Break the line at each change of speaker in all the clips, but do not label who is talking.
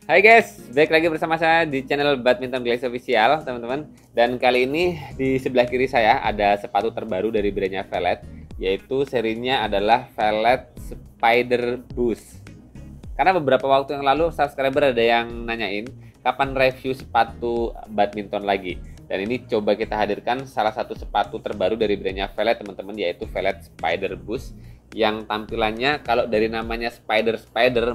Hai guys, balik lagi bersama saya di channel Badminton Glass Official, teman-teman. Dan kali ini di sebelah kiri saya ada sepatu terbaru dari brandnya Velet, yaitu serinya adalah Velet Spider Boost. Karena beberapa waktu yang lalu subscriber ada yang nanyain kapan review sepatu badminton lagi. Dan ini coba kita hadirkan salah satu sepatu terbaru dari brandnya Velet, teman-teman, yaitu Velet Spider Boost, yang tampilannya kalau dari namanya spider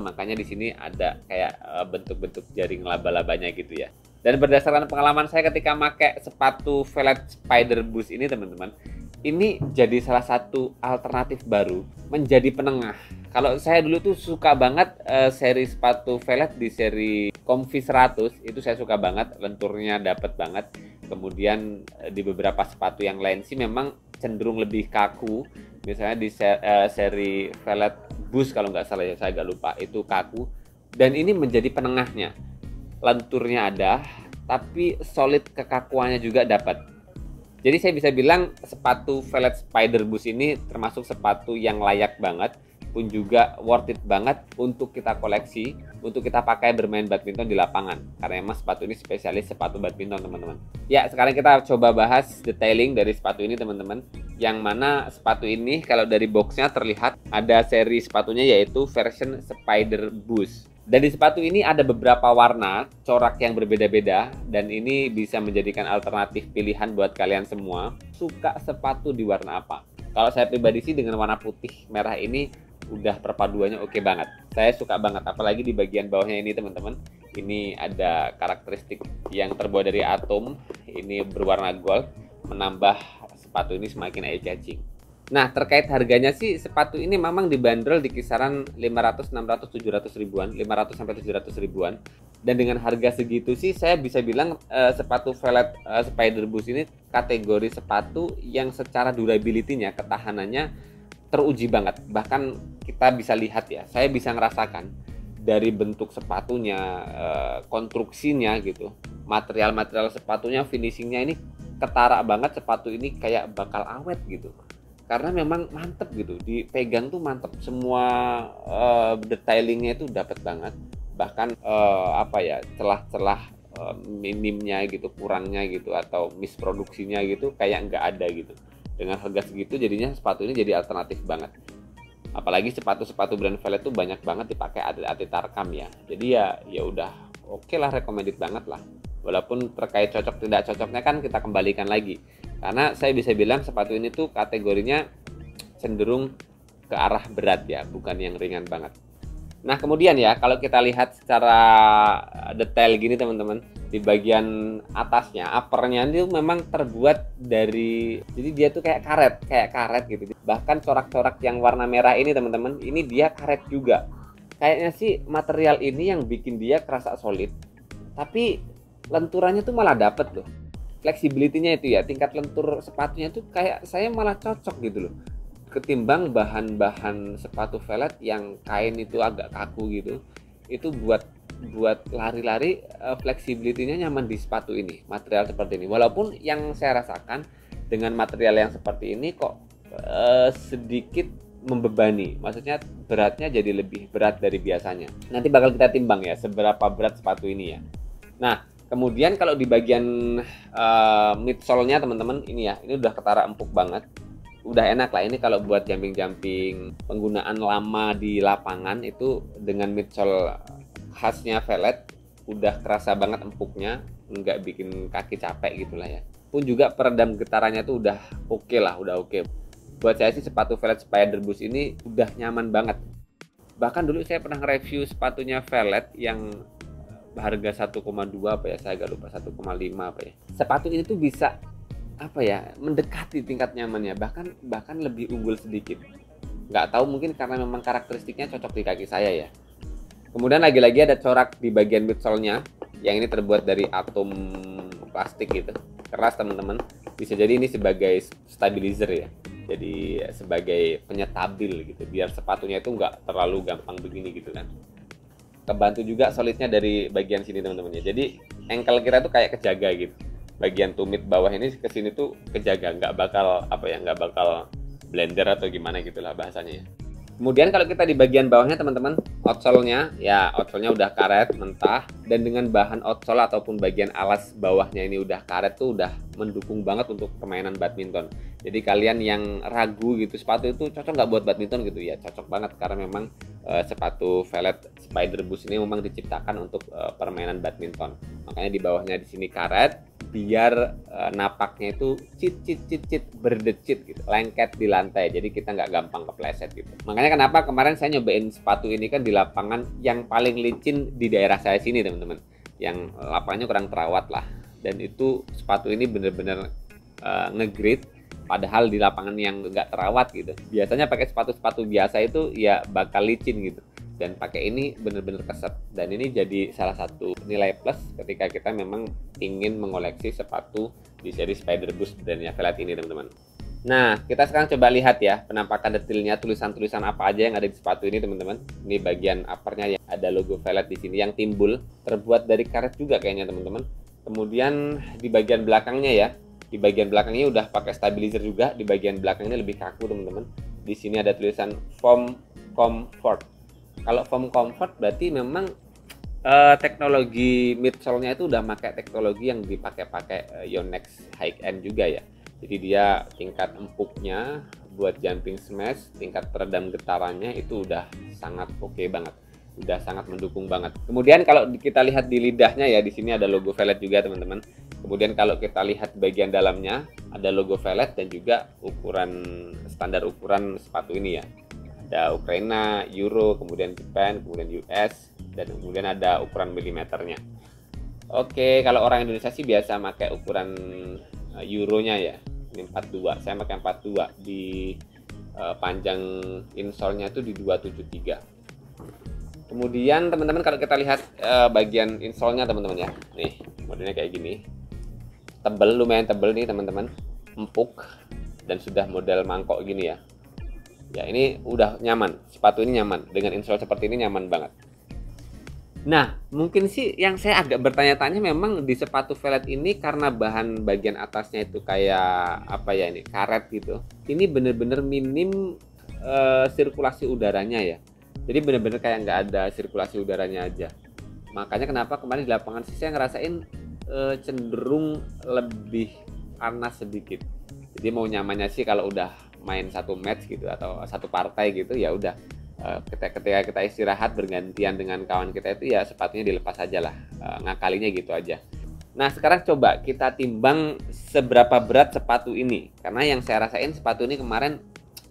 makanya di sini ada kayak bentuk-bentuk jaring laba-labanya gitu ya. Dan berdasarkan pengalaman saya ketika pakai sepatu Velet Spider Boost ini, teman-teman, ini jadi salah satu alternatif baru menjadi penengah. Kalau saya dulu tuh suka banget seri sepatu Velet di seri Comfy 100, itu saya suka banget, lenturnya dapet banget. Kemudian di beberapa sepatu yang lain sih memang cenderung lebih kaku. Misalnya di seri Velet Boost kalau nggak salah ya, saya agak lupa, itu kaku. Dan ini menjadi penengahnya. Lenturnya ada, tapi solid kekakuannya juga dapat. Jadi saya bisa bilang sepatu Velet Spider Boost ini termasuk sepatu yang layak banget, pun juga worth it banget untuk kita koleksi, untuk kita pakai bermain badminton di lapangan. Karena emang sepatu ini spesialis sepatu badminton, teman-teman. Ya, sekarang kita coba bahas detailing dari sepatu ini, teman-teman. Yang mana sepatu ini kalau dari boxnya terlihat ada seri sepatunya yaitu version Spider Boost. Dan di sepatu ini ada beberapa warna corak yang berbeda-beda, dan ini bisa menjadikan alternatif pilihan buat kalian semua. Suka sepatu di warna apa? Kalau saya pribadi sih dengan warna putih merah ini udah perpaduannya oke banget. Saya suka banget, apalagi di bagian bawahnya ini, teman-teman. Ini ada karakteristik yang terbuat dari atom, ini berwarna gold, menambah sepatu ini semakin eye-catching. Nah, terkait harganya sih, sepatu ini memang dibanderol di kisaran 500, 600, 700 ribuan, 500 sampai 700 ribuan. Dan dengan harga segitu sih saya bisa bilang sepatu Velet Spider Boost ini kategori sepatu yang secara durability-nya, ketahanannya teruji banget. Bahkan kita bisa lihat ya, saya bisa ngerasakan dari bentuk sepatunya, konstruksinya gitu, material sepatunya, finishingnya ini ketara banget. Sepatu ini kayak bakal awet gitu, karena memang mantep gitu, dipegang tuh mantep, semua detailingnya itu dapat banget. Bahkan celah-celah minimnya gitu, kurangnya gitu, atau misproduksinya gitu kayak nggak ada gitu. Dengan harga segitu jadinya sepatu ini jadi alternatif banget. Apalagi sepatu-sepatu brand Velet tuh banyak banget dipakai atlet-atlet tarkam ya. Jadi ya udah oke lah, recommended banget lah. Walaupun terkait cocok tidak cocoknya kan kita kembalikan lagi. Karena saya bisa bilang sepatu ini tuh kategorinya cenderung ke arah berat ya, bukan yang ringan banget. Nah, kemudian ya, kalau kita lihat secara detail gini, teman-teman, di bagian atasnya, uppernya itu memang terbuat dari, jadi dia tuh kayak karet gitu. Bahkan corak-corak yang warna merah ini, teman-teman, ini dia karet juga. Kayaknya sih material ini yang bikin dia kerasa solid, tapi lenturannya tuh malah dapet loh. Flexibility-nya itu ya, tingkat lentur sepatunya tuh kayak saya malah cocok gitu loh, ketimbang bahan-bahan sepatu Velet yang kain itu agak kaku gitu. Itu buat lari-lari, flexibility-nya nyaman di sepatu ini, material seperti ini. Walaupun yang saya rasakan dengan material yang seperti ini kok sedikit membebani, maksudnya beratnya jadi lebih berat dari biasanya. Nanti bakal kita timbang ya seberapa berat sepatu ini ya. Nah, kemudian kalau di bagian midsole-nya, teman-teman, ini ya, ini udah ketara empuk banget. Udah enak lah ini kalau buat jumping-jumping penggunaan lama di lapangan itu, dengan midsole khasnya Velet udah kerasa banget empuknya, nggak bikin kaki capek gitulah ya. Pun juga peredam getarannya tuh udah oke lah, udah oke. Buat saya sih sepatu Velet Spider Boost ini udah nyaman banget. Bahkan dulu saya pernah nge-review sepatunya Velet yang harga 1,2 apa ya, saya agak lupa, 1,5 apa ya. Sepatu ini tuh bisa mendekati tingkat nyamannya, bahkan lebih unggul sedikit. Nggak tahu, mungkin karena memang karakteristiknya cocok di kaki saya ya. Kemudian lagi-lagi ada corak di bagian midsole-nya yang ini terbuat dari atom plastik gitu, keras, teman-teman. Bisa jadi ini sebagai stabilizer ya, jadi sebagai penyetabil gitu, biar sepatunya itu nggak terlalu gampang begini gitu kan. Kebantu juga solidnya dari bagian sini, teman-teman ya. Jadi ankle kita tuh kayak kejaga gitu. Bagian tumit bawah ini ke sini tuh kejaga, nggak bakal blender atau gimana gitulah bahasanya ya. Kemudian kalau kita di bagian bawahnya teman-teman, outsole-nya udah karet mentah, dan dengan bahan outsole ataupun bagian alas bawahnya ini udah karet tuh udah mendukung banget untuk permainan badminton. Jadi kalian yang ragu gitu sepatu itu cocok nggak buat badminton gitu ya, cocok banget karena memang sepatu velvet Spider Boost ini memang diciptakan untuk permainan badminton. Makanya di bawahnya di sini karet biar napaknya itu cit berdecit gitu, lengket di lantai, jadi kita nggak gampang kepleset gitu. Makanya kenapa kemarin saya nyobain sepatu ini kan di lapangan yang paling licin di daerah saya sini teman-teman, yang lapangannya kurang terawat lah, dan itu sepatu ini bener-bener nge-grade, padahal di lapangan yang nggak terawat gitu. Biasanya pakai sepatu-sepatu biasa itu ya bakal licin gitu, dan pakai ini bener-bener keset, dan ini jadi salah satu nilai plus ketika kita memang ingin mengoleksi sepatu di seri Spider Boost brandnya Velvet ini teman-teman. Nah, kita sekarang coba lihat ya penampakan detailnya, tulisan-tulisan apa aja yang ada di sepatu ini teman-teman. Ini bagian uppernya ya, ada logo Velvet di sini yang timbul, terbuat dari karet juga kayaknya teman-teman. Kemudian di bagian belakangnya ya, di bagian belakangnya udah pakai stabilizer juga, di bagian belakangnya lebih kaku teman-teman. Di sini ada tulisan Foam Comfort. Kalau Foam Comfort berarti memang teknologi midsole-nya itu udah pakai teknologi yang dipakai Yonex high end juga ya. Jadi dia tingkat empuknya buat jumping smash, tingkat peredam getarannya itu udah sangat oke banget, udah sangat mendukung banget. Kemudian kalau kita lihat di lidahnya ya, di sini ada logo Velvet juga teman-teman. Kemudian kalau kita lihat bagian dalamnya ada logo Velvet dan juga standar ukuran sepatu ini ya. Ada Ukraina, Euro, kemudian Japan, kemudian US, dan kemudian ada ukuran milimeternya. Oke, kalau orang Indonesia sih biasa pakai ukuran Euronya ya, ini 42. Saya pakai 42, di panjang insole-nya itu di 273. Kemudian teman-teman kalau kita lihat bagian insole-nya teman-teman ya, nih modelnya kayak gini, tebel, lumayan tebel nih teman-teman, empuk, dan sudah model mangkok gini ya. Ya ini udah nyaman, sepatu ini nyaman, dengan insole seperti ini nyaman banget. Nah, mungkin sih yang saya agak bertanya-tanya memang di sepatu velvet ini karena bahan bagian atasnya itu kayak apa ya, ini karet gitu. Ini bener-bener minim sirkulasi udaranya ya. Jadi bener-bener kayak nggak ada sirkulasi udaranya aja. Makanya kenapa kemarin di lapangan sih saya ngerasain cenderung lebih panas sedikit. Jadi mau nyamannya sih kalau udah main satu match gitu atau satu partai gitu ya udah. Ketika kita istirahat bergantian dengan kawan kita itu ya sepatunya dilepas aja lah, ngakalinya gitu aja. Nah sekarang coba kita timbang seberapa berat sepatu ini, karena yang saya rasain sepatu ini kemarin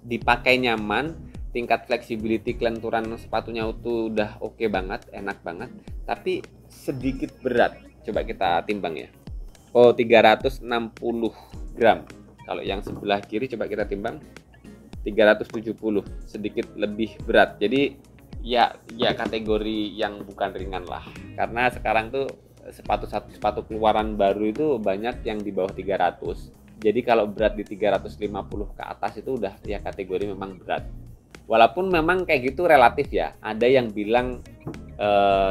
dipakai nyaman, tingkat flexibility kelenturan sepatunya itu udah oke banget, enak banget, tapi sedikit berat. Coba kita timbang ya. Oh 360 gram. Kalau yang sebelah kiri coba kita timbang 370, sedikit lebih berat. Jadi ya kategori yang bukan ringan lah. Karena sekarang tuh sepatu keluaran baru itu banyak yang di bawah 300. Jadi kalau berat di 350 ke atas itu udah ya kategori memang berat. Walaupun memang kayak gitu relatif ya. Ada yang bilang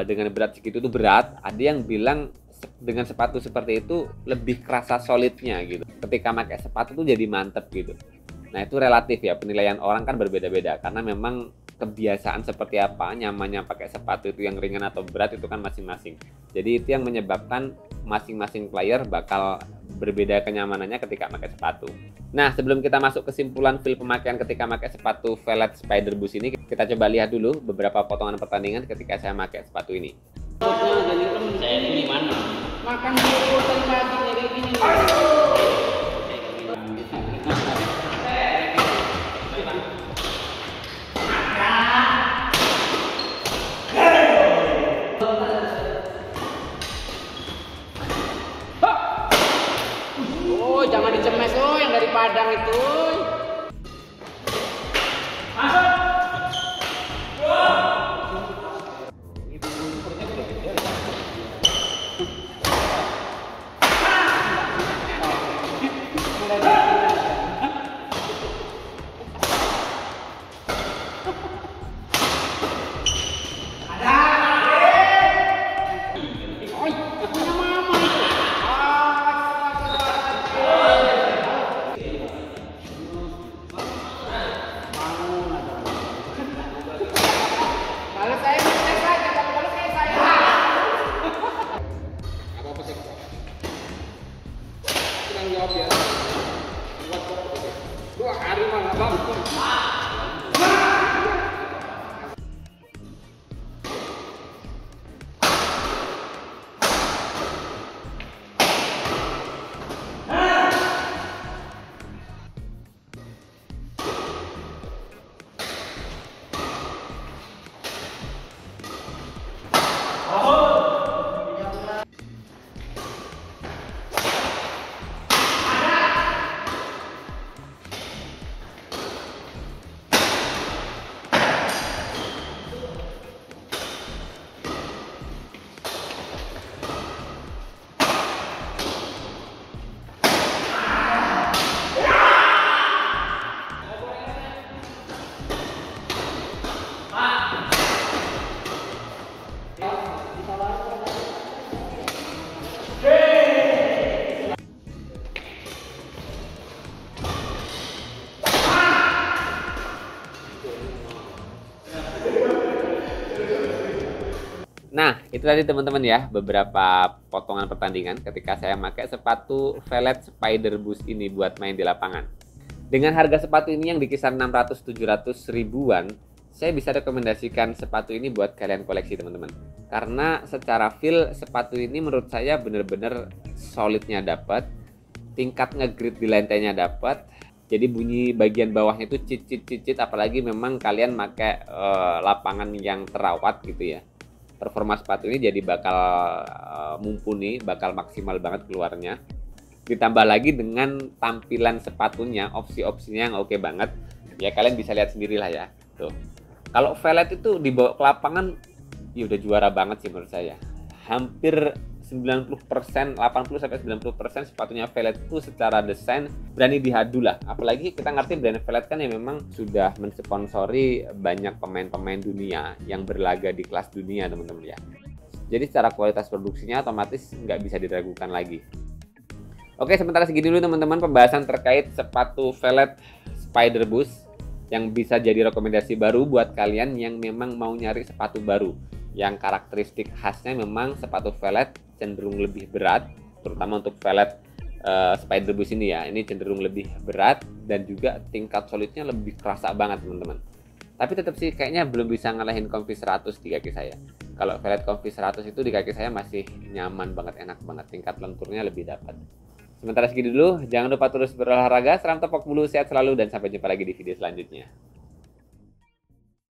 dengan berat segitu itu berat, ada yang bilang dengan sepatu seperti itu lebih kerasa solidnya gitu. Ketika pakai sepatu tuh jadi mantep gitu. Nah itu relatif ya, penilaian orang kan berbeda-beda karena memang kebiasaan seperti apa, nyamannya pakai sepatu itu yang ringan atau berat itu kan masing-masing. Jadi itu yang menyebabkan masing-masing player bakal berbeda kenyamanannya ketika pakai sepatu. Nah sebelum kita masuk kesimpulan feel pemakaian ketika pakai sepatu Velvet Spider Boost ini, kita coba lihat dulu beberapa potongan pertandingan ketika saya pakai sepatu ini.
Saya ini mana? Makan dulu pagi kayak gini. Oh, jangan dicemes oh yang dari Padang itu.
Nah, itu tadi teman-teman ya, beberapa potongan pertandingan ketika saya pakai sepatu Velet Spider Boost ini buat main di lapangan. Dengan harga sepatu ini yang di kisaran 600-700 ribuan, saya bisa rekomendasikan sepatu ini buat kalian koleksi teman-teman. Karena secara feel sepatu ini menurut saya bener-bener solidnya dapat, tingkat nge-grip di lantainya dapat. Jadi bunyi bagian bawahnya itu cicit-cicit, apalagi memang kalian pakai lapangan yang terawat gitu ya. Performa sepatu ini jadi bakal mumpuni, bakal maksimal banget keluarnya. Ditambah lagi dengan tampilan sepatunya, opsi-opsinya yang oke banget. Ya kalian bisa lihat sendirilah ya. Tuh. Kalau Velet itu dibawa ke lapangan, ya udah juara banget sih menurut saya. Hampir 90%, 80-90% sepatunya Velet itu secara desain berani dihadu lah. Apalagi kita ngerti brand Velet kan yang memang sudah mensponsori banyak pemain-pemain dunia yang berlaga di kelas dunia teman-teman ya. Jadi secara kualitas produksinya otomatis nggak bisa diragukan lagi. Oke, sementara segini dulu teman-teman pembahasan terkait sepatu Velet Spider Boost yang bisa jadi rekomendasi baru buat kalian yang memang mau nyari sepatu baru. Yang karakteristik khasnya memang sepatu Velet cenderung lebih berat, terutama untuk Velet Spider Boost ini ya. Ini cenderung lebih berat dan juga tingkat solidnya lebih kerasa banget teman-teman. Tapi tetap sih kayaknya belum bisa ngalahin Comfy 100 di kaki saya. Kalau Velet Comfy 100 itu di kaki saya masih nyaman banget, enak banget. Tingkat lenturnya lebih dapat. Sementara segini dulu, jangan lupa terus berolahraga, salam tepok bulu, sehat selalu, dan sampai jumpa lagi di video selanjutnya.